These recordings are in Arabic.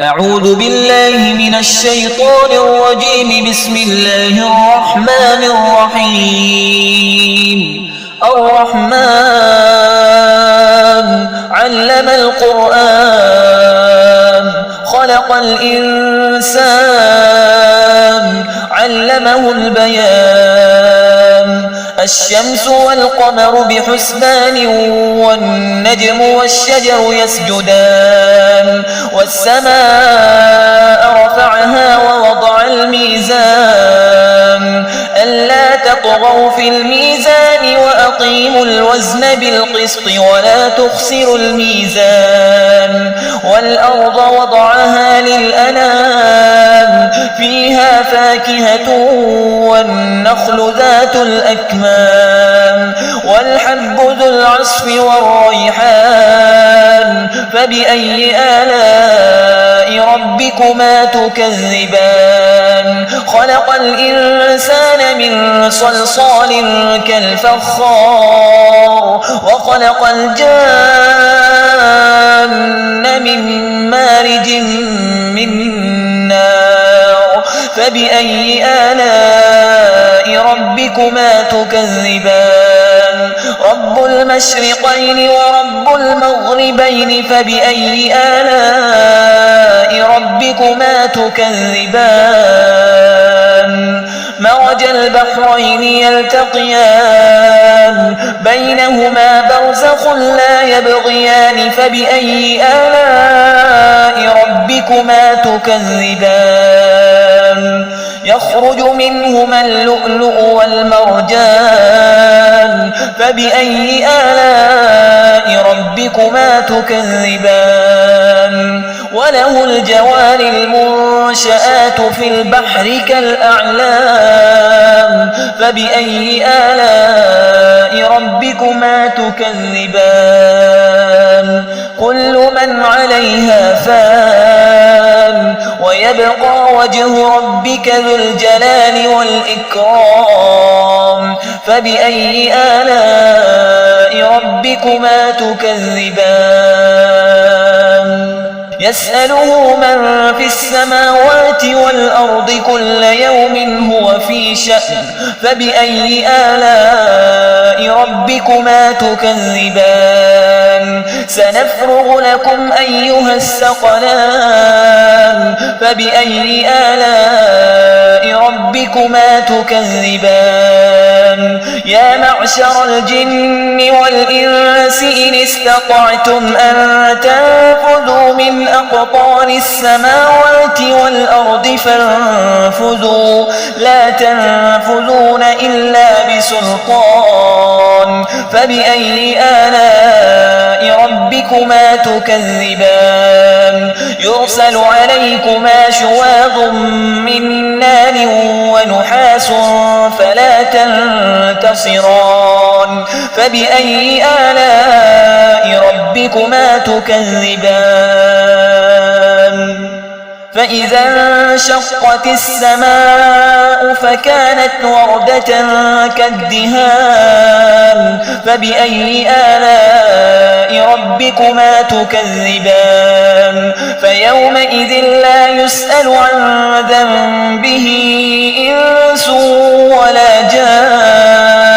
أعوذ بالله من الشيطان الرجيم. بسم الله الرحمن الرحيم. الرحمن علم القرآن خلق الإنسان علمه البيان. الشمس والقمر بحسبان والنجم والشجر يسجدان. والسماء رفعها ووضع الميزان ألا تطغوا في الميزان وأقيموا الوزن بالقسط ولا تخسروا الميزان. والأرض وضعها للأنام فيها فاكهة والنخل ذات الأكمام والحب ذو العصف والريحان. فبأي آلاء ربكما تكذبان؟ خلق الإنسان من صلصال كالفخار وخلق الجان من مارج من نار. فبأي آلاء ربكما تكذبان؟ رب المشرقين ورب المغربين. فبأي آلاء ربكما تكذبان؟ مرج البحرين يلتقيان بينهما برزخ لا يبغيان. فبأي آلاء ربكما تكذبان؟ يخرج منهما اللؤلؤ والمرجان. فبأي آلاء ربكما تكذبان؟ وله الجوار المنشآت في البحر كالأعلام. فبأي آلاء ربكما تكذبان؟ كل من عليها فان ويبقى وجه ربك ذو الجلال والإكرام. فبأي آلاء ربكما تكذبان؟ يسأله من في السماوات والأرض كل يوم هو في شأن. فبأي آلاء ربكما تكذبان؟ سنفرغ لكم أيها الثقلان. فبأي آلاء ربكما تكذبان؟ يا معشر الجن والإنس إن استطعتم أن تنفذوا من أقطار السماوات والأرض فانفذوا لا تنفذون إلا بسلطان. فبأي آلاء ربكما تكذبان؟ يرسل عليكما شواظ من نار ونحاس فلا تنتصران. فبأي آلاء ربكما تكذبان؟ فإذا انشقت السماء فكانت وردة كالدهان. فبأي آلاء ربكما تكذبان؟ فيومئذ لا يسأل عن ذنبه إنس ولا جان.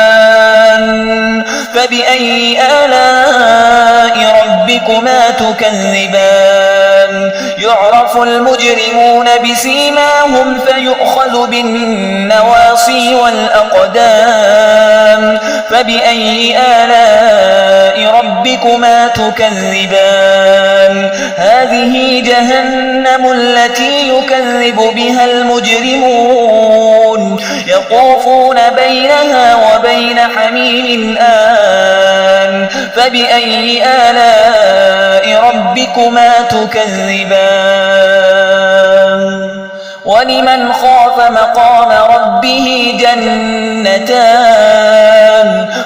فبأي آلاء ربكما تكذبان؟ يعرف المجرمون بسيماهم فيؤخذ بالنواصي والأقدام. فبأي آلاء ربكما تكذبان؟ هذه جهنم التي يكذب بها المجرمون يطوفون بينها وبين حميم آن. فبأي آلاء ربكما تكذبان؟ ولمن خاف مقام ربه جنتان.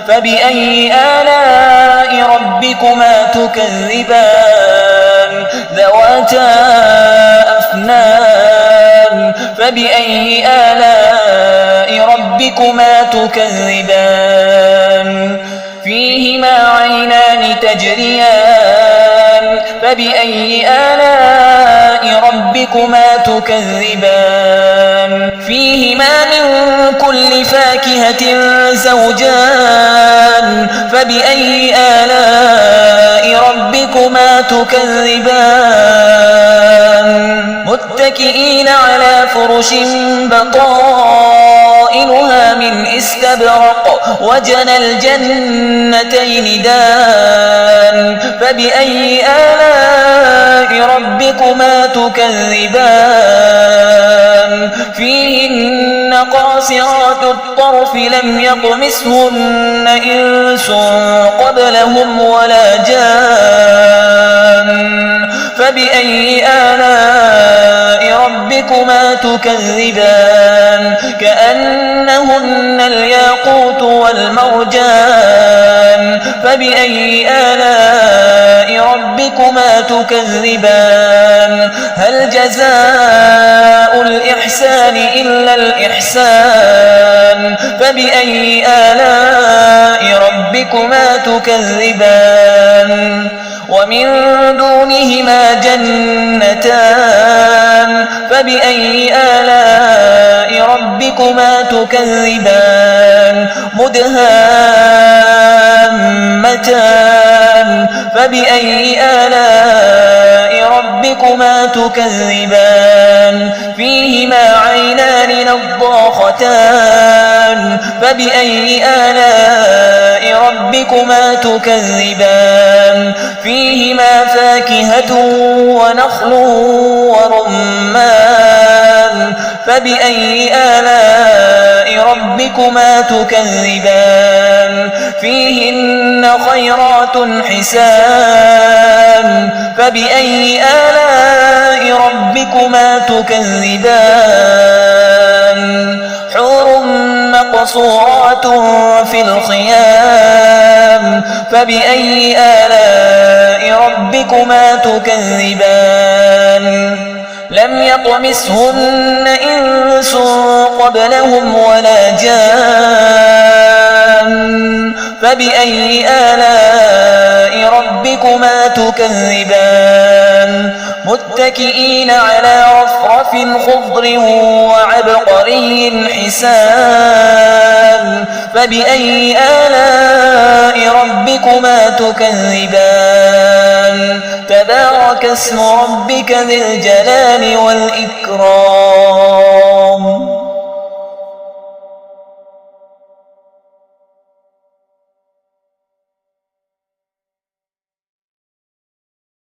فبأي آلاء ربكما تكذبان؟ ذواتا أفنان. فبأي آلاء ربكما تكذبان؟ فيهما عينان تجريان. فبأي آلاء ربكما تكذبان فيهما من كل فاكهة زوجان فبأي آلاء ربكما تكذبان متكئين على فرش بطائنها من استبرق وجنى الجنتين دان فبأي آلاء ربكما تكذبان فيهن قاصرات الطرف لم يطمثهن إنس قبلهم ولا جان فبأي آلاء ربكما تكذبان كأنهن الياقوت والمرجان فبأي آلاء ربكما تكذبان هل جزاء الإحسان إلا الإحسان فبأي آلاء ربكما تكذبان ومن دونهما جنتان فبأي آلاء ربكما تكذبان مدهامتان فبأي آلاء ربكما تكذبان فيهما عينان نضاختان فبأي آلاء ربكما تكذبان فيهما فاكهة ونخل ورمان فبأي آلاء ربكما تكذبان فيهن خيرات حسان فبأي آلاء ربكما تكذبان حور مقصورات في الخيام فبأي آلاء ربكما تكذبان لم يطمثهن إنس قبلهم ولا جان فبأي آلاء ربكما تكذبان متكئين على رفرف خضر وعبقري حسان فبأي آلاء ربكما تكذبان تبارك اسم ربك ذي الجلال والإكرام